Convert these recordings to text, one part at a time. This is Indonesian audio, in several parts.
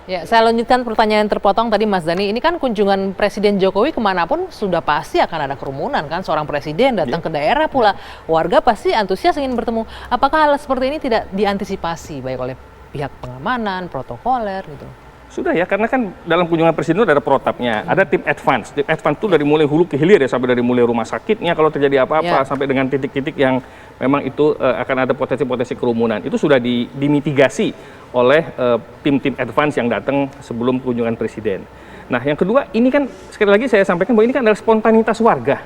Ya, saya lanjutkan pertanyaan terpotong tadi Mas Dhani. Ini kan kunjungan Presiden Jokowi kemanapun sudah pasti akan ada kerumunan kan. Seorang presiden datang ke daerah pula, warga pasti antusias ingin bertemu. Apakah hal seperti ini tidak diantisipasi baik oleh pihak pengamanan, protokoler gitu? Sudah ya, karena kan dalam kunjungan presiden itu ada protapnya, ada tim advance. Tim advance itu dari mulai hulu ke hilir ya, sampai dari mulai rumah sakitnya kalau terjadi apa-apa, sampai dengan titik-titik yang memang itu akan ada potensi-potensi kerumunan. Itu sudah dimitigasi oleh tim-tim advance yang datang sebelum kunjungan presiden. Nah, yang kedua, ini kan sekali lagi saya sampaikan bahwa ini kan adalah spontanitas warga.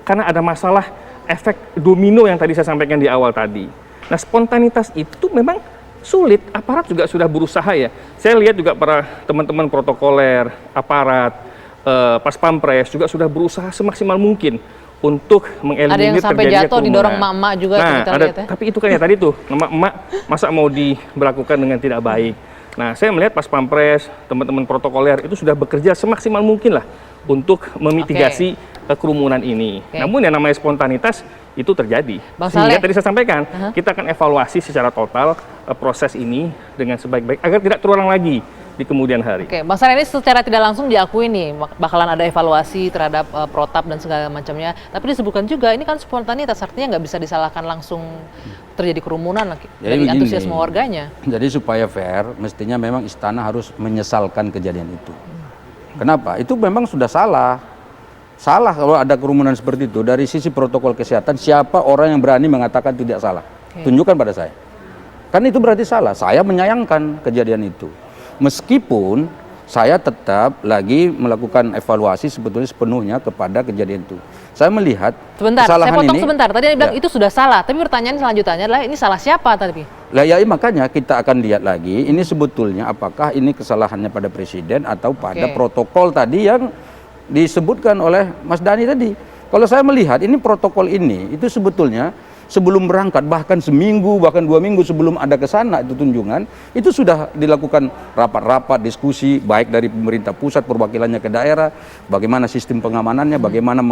Karena ada masalah efek domino yang tadi saya sampaikan di awal tadi. Nah, spontanitas itu memang sulit, aparat juga sudah berusaha ya. Saya lihat juga para teman-teman protokoler, aparat, pas pampres juga sudah berusaha semaksimal mungkin untuk mengeliminir terjadinya kerumunan. Ada yang sampai jatuh didorong emak-emak juga. Nah, kita ada, lihat ya. tapi itu kan ya tadi tuh, emak-emak masa mau diberlakukan dengan tidak baik. Nah, saya melihat pas pampres, teman-teman protokoler itu sudah bekerja semaksimal mungkin lah untuk memitigasi kerumunan ini. Namun yang namanya spontanitas itu terjadi. Sehingga tadi saya sampaikan, kita akan evaluasi secara total proses ini dengan sebaik-baik agar tidak terulang lagi di kemudian hari. Oke, Bang Saleh, ini secara tidak langsung diakui nih bakalan ada evaluasi terhadap protap dan segala macamnya. Tapi disebutkan juga ini kan spontanitas, artinya nggak bisa disalahkan langsung terjadi kerumunan lagi dari antusiasme warganya. Jadi supaya fair, mestinya memang istana harus menyesalkan kejadian itu. Kenapa? Itu memang sudah salah. Salah kalau ada kerumunan seperti itu. Dari sisi protokol kesehatan, siapa orang yang berani mengatakan tidak salah? Tunjukkan pada saya. Kan itu berarti salah. Saya menyayangkan kejadian itu. Meskipun saya tetap lagi melakukan evaluasi sebetulnya sepenuhnya kepada kejadian itu. Saya melihat saya potong sebentar. Tadi Anda bilang itu sudah salah. Tapi pertanyaan selanjutnya adalah ini salah siapa tadi? Lah ya, makanya kita akan lihat lagi. Ini sebetulnya apakah ini kesalahannya pada presiden atau pada protokol tadi yang disebutkan oleh Mas Dhani tadi. Kalau saya melihat ini protokol ini itu sebetulnya sebelum berangkat, bahkan seminggu, bahkan 2 minggu sebelum ada ke sana itu kunjungan, itu sudah dilakukan rapat-rapat, diskusi, baik dari pemerintah pusat, perwakilannya ke daerah, bagaimana sistem pengamanannya, bagaimana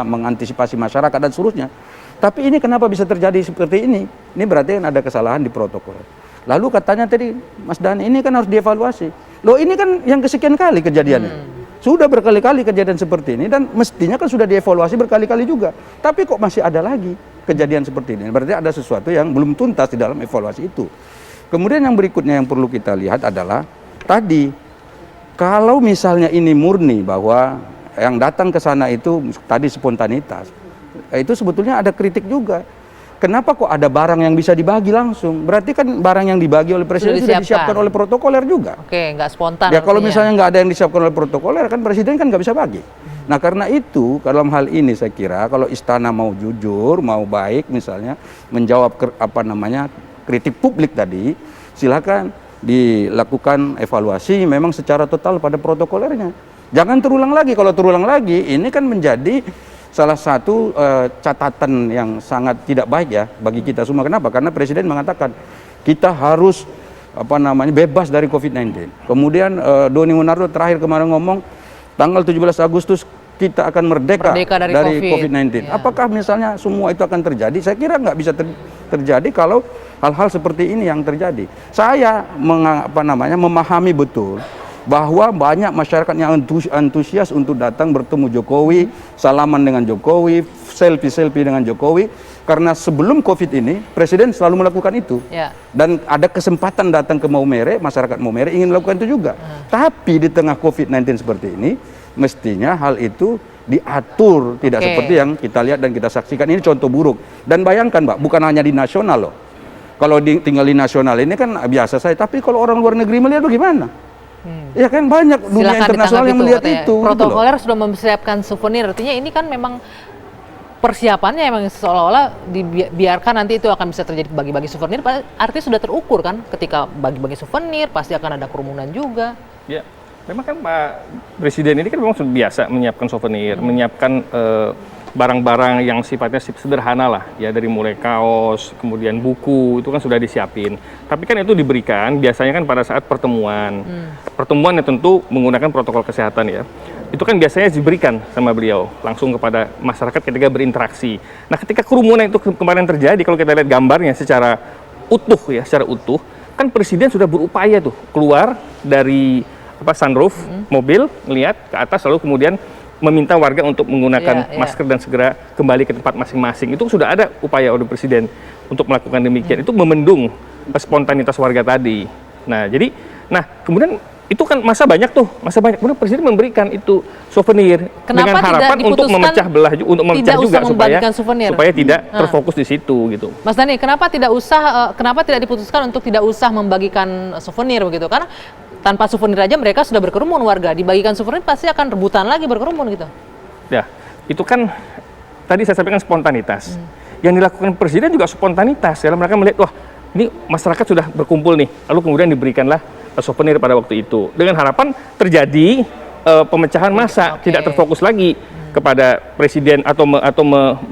mengantisipasi masyarakat dan seterusnya. Tapi ini kenapa bisa terjadi seperti ini? Ini berarti kan ada kesalahan di protokol. Lalu katanya tadi Mas Dhani, ini kan harus dievaluasi. Loh, ini kan yang kesekian kali kejadiannya. Sudah berkali-kali kejadian seperti ini dan mestinya kan sudah dievaluasi berkali-kali juga. Tapi kok masih ada lagi kejadian seperti ini? Berarti ada sesuatu yang belum tuntas di dalam evaluasi itu. Kemudian yang berikutnya yang perlu kita lihat adalah tadi, kalau misalnya ini murni bahwa yang datang ke sana itu tadi spontanitas, itu sebetulnya ada kritik juga. Kenapa kok ada barang yang bisa dibagi langsung? Berarti kan barang yang dibagi oleh presiden sudah disiapkan oleh protokoler juga. Oke, nggak spontan. Ya kalau misalnya nggak ada yang disiapkan oleh protokoler, kan presiden kan nggak bisa bagi. Nah karena itu, dalam hal ini saya kira kalau istana mau jujur, mau baik misalnya, menjawab kritik publik tadi, silakan dilakukan evaluasi memang secara total pada protokolernya. Jangan terulang lagi. Kalau terulang lagi, ini kan menjadi salah satu catatan yang sangat tidak baik ya bagi kita semua. Kenapa? Karena presiden mengatakan kita harus bebas dari COVID-19. Kemudian Doni Monardo terakhir kemarin ngomong tanggal 17 Agustus kita akan merdeka dari COVID-19. Apakah misalnya semua itu akan terjadi? Saya kira nggak bisa terjadi kalau hal-hal seperti ini yang terjadi. Saya memahami betul bahwa banyak masyarakat yang antusias untuk datang bertemu Jokowi, salaman dengan Jokowi, selfie dengan Jokowi, karena sebelum COVID ini Presiden selalu melakukan itu. Dan ada kesempatan datang ke Maumere, masyarakat Maumere ingin melakukan itu juga. Tapi di tengah COVID-19 seperti ini, mestinya hal itu diatur, tidak seperti yang kita lihat dan kita saksikan. Ini contoh buruk. Dan bayangkan Mbak, bukan hanya di nasional loh. Kalau tinggal di nasional ini kan biasa saja, tapi kalau orang luar negeri melihat bagaimana? Ya kan banyak dunia internasional yang melihat itu. Protokoler sudah mempersiapkan souvenir, artinya ini kan memang persiapannya emang seolah-olah dibiarkan nanti itu akan bisa terjadi bagi-bagi souvenir, artinya sudah terukur kan ketika bagi-bagi souvenir pasti akan ada kerumunan juga. Ya, memang kan Pak Presiden ini kan memang sudah biasa menyiapkan souvenir, menyiapkan barang-barang yang sifatnya sederhana lah ya, dari mulai kaos, kemudian buku, itu kan sudah disiapin. Tapi kan itu diberikan biasanya kan pada saat pertemuan. Pertemuan yang tentu menggunakan protokol kesehatan ya. Itu kan biasanya diberikan sama beliau langsung kepada masyarakat ketika berinteraksi. Nah, ketika kerumunan itu kemarin terjadi, kalau kita lihat gambarnya secara utuh ya, secara utuh, kan presiden sudah berupaya tuh keluar dari sunroof mobil, melihat ke atas, lalu kemudian meminta warga untuk menggunakan masker dan segera kembali ke tempat masing-masing. Itu sudah ada upaya oleh presiden untuk melakukan demikian. Itu memendung spontanitas warga tadi. Nah, kemudian itu kan masa banyak. Kemudian presiden memberikan itu souvenir dengan harapan untuk memecah belah, juga supaya tidak terfokus di situ gitu. Mas Dhani, kenapa tidak diputuskan untuk tidak usah membagikan souvenir begitu? Karena tanpa souvenir aja mereka sudah berkerumun warga, dibagikan souvenir pasti akan rebutan lagi berkerumun gitu. Ya, itu kan tadi saya sampaikan spontanitas. Yang dilakukan presiden juga spontanitas. Dalam mereka melihat, wah ini masyarakat sudah berkumpul nih, lalu kemudian diberikanlah souvenir pada waktu itu. Dengan harapan terjadi pemecahan massa, tidak terfokus lagi kepada presiden atau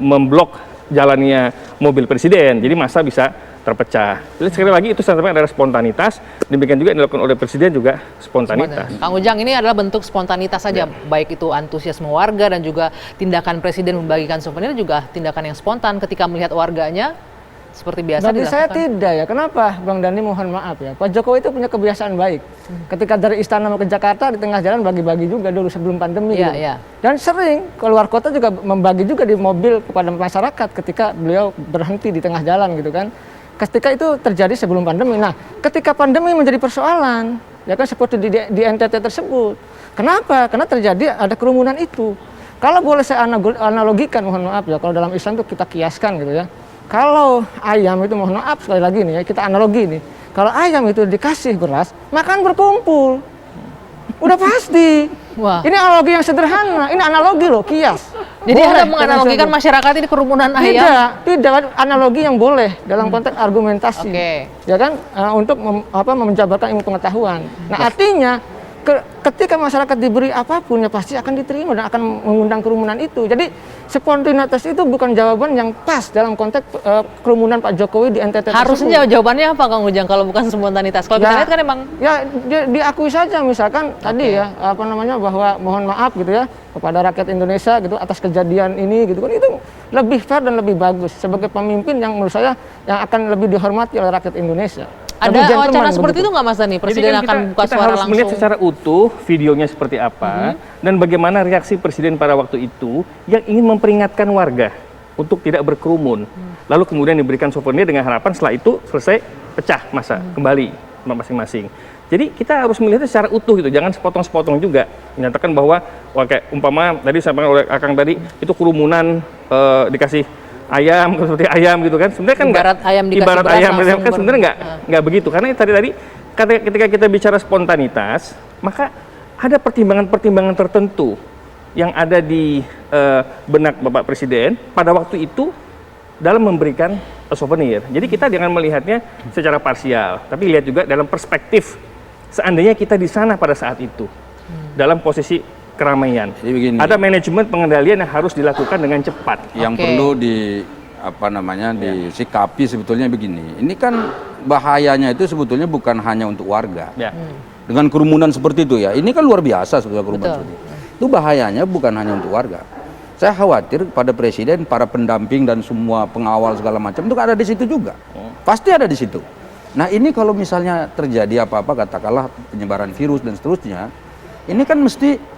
memblok jalannya mobil presiden. Jadi massa bisa terpecah. Jadi sekali lagi itu saya sampaikan adalah spontanitas. Demikian juga yang dilakukan oleh presiden juga spontanitas. Kang Ujang, ini adalah bentuk spontanitas saja, baik itu antusiasme warga dan juga tindakan presiden membagikan souvenir juga tindakan yang spontan ketika melihat warganya seperti biasa Bagi saya tidak ya. Kenapa, Bang Dhani, mohon maaf ya. Pak Jokowi itu punya kebiasaan baik. Ketika dari istana mau ke Jakarta, di tengah jalan bagi-bagi juga dulu sebelum pandemi. Dan sering keluar kota juga membagi juga di mobil kepada masyarakat ketika beliau berhenti di tengah jalan gitu kan. Ketika itu terjadi sebelum pandemi. Nah, ketika pandemi menjadi persoalan, ya kan seperti di NTT tersebut. Kenapa? Karena terjadi ada kerumunan itu. Kalau boleh saya analogikan, mohon maaf ya, kalau dalam Islam itu kita kiaskan gitu ya. Kalau ayam itu, mohon maaf sekali lagi nih ya, kita analogi nih. Kalau ayam itu dikasih beras, makan berkumpul. Udah pasti. Wah. Ini analogi yang sederhana. Ini analogi loh, kias. Jadi Anda menganalogikan masyarakat ini kerumunan ayam? Tidak. Analogi yang boleh dalam konteks argumentasi. Ya kan, untuk menjabarkan ilmu pengetahuan. Nah, artinya ketika masyarakat diberi apapun ya pasti akan diterima dan akan mengundang kerumunan itu. Jadi spontanitas itu bukan jawaban yang pas dalam konteks kerumunan Pak Jokowi di NTT. Harusnya jawabannya apa, Kang Ujang, kalau bukan spontanitas? Kalau kita lihat kan emang diakui saja, misalkan tadi ya bahwa mohon maaf gitu ya kepada rakyat Indonesia gitu atas kejadian ini gitu kan, itu lebih fair dan lebih bagus sebagai pemimpin yang menurut saya yang akan lebih dihormati oleh rakyat Indonesia. Ada wacana seperti itu nggak, Mas Dhani? Presiden kan akan buka kita suara harus langsung. melihat secara utuh videonya seperti apa dan bagaimana reaksi presiden pada waktu itu yang ingin memperingatkan warga untuk tidak berkerumun. Lalu kemudian diberikan souvenir dengan harapan setelah itu selesai pecah massa kembali masing-masing. Jadi kita harus melihatnya secara utuh gitu, jangan sepotong-sepotong juga. Menyatakan bahwa kayak umpama tadi sampaikan oleh Akang tadi itu kerumunan dikasih ayam seperti ayam gitu kan, sebenarnya kan ibarat ayam kan sebenarnya nggak begitu, karena tadi ketika kita bicara spontanitas maka ada pertimbangan-pertimbangan tertentu yang ada di benak Bapak Presiden pada waktu itu dalam memberikan souvenir. Jadi kita jangan melihatnya secara parsial, tapi lihat juga dalam perspektif seandainya kita di sana pada saat itu dalam posisi keramaian. Ada manajemen pengendalian yang harus dilakukan dengan cepat. Yang perlu disikapi sebetulnya begini. Ini kan bahayanya itu sebetulnya bukan hanya untuk warga. Dengan kerumunan seperti itu ya. Ini kan luar biasa sebetulnya kerumunan seperti itu. Itu bahayanya bukan hanya untuk warga. Saya khawatir pada presiden, para pendamping dan semua pengawal segala macam itu ada di situ juga. Pasti ada di situ. Nah, ini kalau misalnya terjadi apa-apa katakanlah penyebaran virus dan seterusnya, ini kan mesti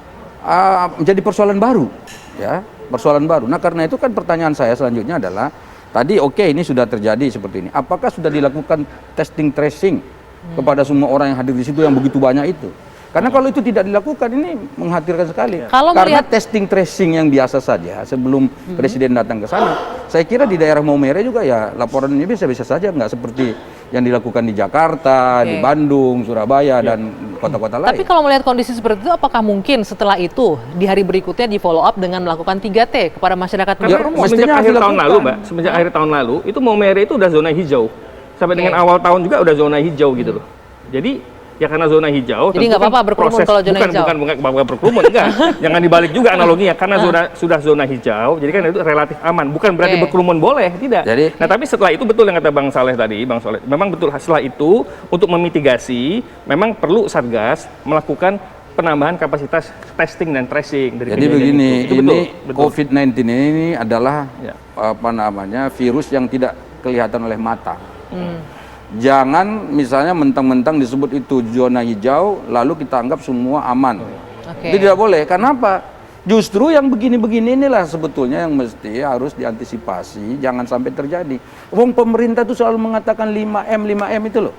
menjadi persoalan baru, ya, persoalan baru. Nah, karena itu kan pertanyaan saya selanjutnya adalah tadi ini sudah terjadi seperti ini. Apakah sudah dilakukan testing tracing kepada semua orang yang hadir di situ yang begitu banyak itu? Karena kalau itu tidak dilakukan ini mengkhawatirkan sekali. Karena testing tracing yang biasa saja sebelum presiden datang ke sana, saya kira di daerah Maumere juga ya laporan ini bisa saja nggak seperti yang dilakukan di Jakarta, di Bandung, Surabaya dan kota-kota lain. Tapi kalau melihat kondisi seperti itu, apakah mungkin setelah itu di hari berikutnya di follow up dengan melakukan 3T kepada masyarakat? Semenjak akhir tahun lalu, Mbak, semenjak akhir tahun lalu itu Maumere itu udah zona hijau. Sampai dengan awal tahun juga udah zona hijau gitu loh. Jadi ya karena zona hijau. Jadi nggak apa-apa berkerumun kalau zona hijau. Bukan berkerumun, enggak. Jangan dibalik juga analoginya. Karena sudah zona hijau, jadi kan itu relatif aman. Bukan berarti berkerumun boleh, tidak. Nah, tapi setelah itu betul yang kata Bang Saleh tadi, Bang Saleh. Memang betul setelah itu untuk memitigasi, memang perlu Satgas melakukan penambahan kapasitas testing dan tracing dari. Jadi begini, ini COVID-19 ini adalah virus yang tidak kelihatan oleh mata. Jangan misalnya mentang-mentang disebut itu zona hijau, lalu kita anggap semua aman. Itu tidak boleh. Kenapa? Justru yang begini-begini inilah sebetulnya yang mesti harus diantisipasi, jangan sampai terjadi. Wong pemerintah itu selalu mengatakan 5M, 5M itu loh.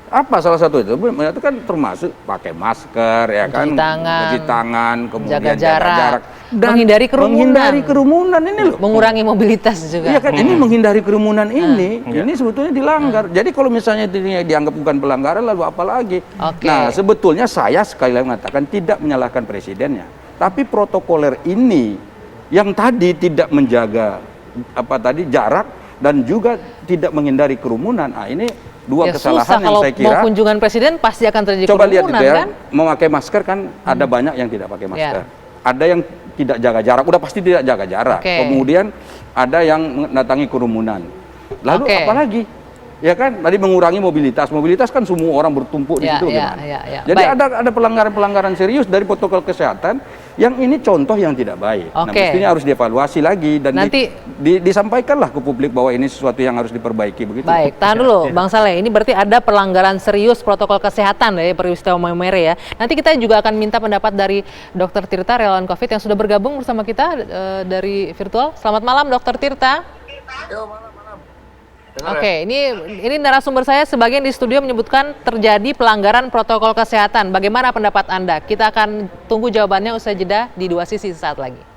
Apa salah satu itu? Itu kan termasuk pakai masker, ya kan, cuci tangan, kemudian jaga jarak, dan menghindari kerumunan ini loh. Mengurangi mobilitas juga. Iya kan, ini menghindari kerumunan ini sebetulnya dilanggar. Jadi kalau misalnya ini dianggap bukan pelanggaran, lalu apa lagi? Nah, sebetulnya saya sekali lagi mengatakan tidak menyalahkan presidennya, tapi protokoler ini yang tadi tidak menjaga jarak dan juga tidak menghindari kerumunan. Nah, ini dua kesalahan yang saya kira. Kalau mau kunjungan presiden pasti akan terjadi coba kerumunan, lihat itu ya, kan? memakai masker kan ada banyak yang tidak pakai masker. Ada yang tidak jaga jarak, udah pasti tidak jaga jarak. Kemudian ada yang mendatangi kerumunan. Lalu apalagi? Ya kan, tadi mengurangi mobilitas. Mobilitas kan semua orang bertumpuk di situ. Jadi ada pelanggaran-pelanggaran serius dari protokol kesehatan yang ini contoh yang tidak baik. Nah, mestinya harus dievaluasi lagi dan nanti disampaikanlah ke publik bahwa ini sesuatu yang harus diperbaiki begitu. Baik, tahan dulu Bang Saleh. Ini berarti ada pelanggaran serius protokol kesehatan dari peristiwa Maumere ya. Nanti kita juga akan minta pendapat dari Dr. Tirta, relawan COVID yang sudah bergabung bersama kita dari virtual. Selamat malam Dr. Tirta. Ini narasumber saya sebagian di studio menyebutkan terjadi pelanggaran protokol kesehatan. Bagaimana pendapat Anda? Kita akan tunggu jawabannya usai jeda di Dua Sisi saat lagi.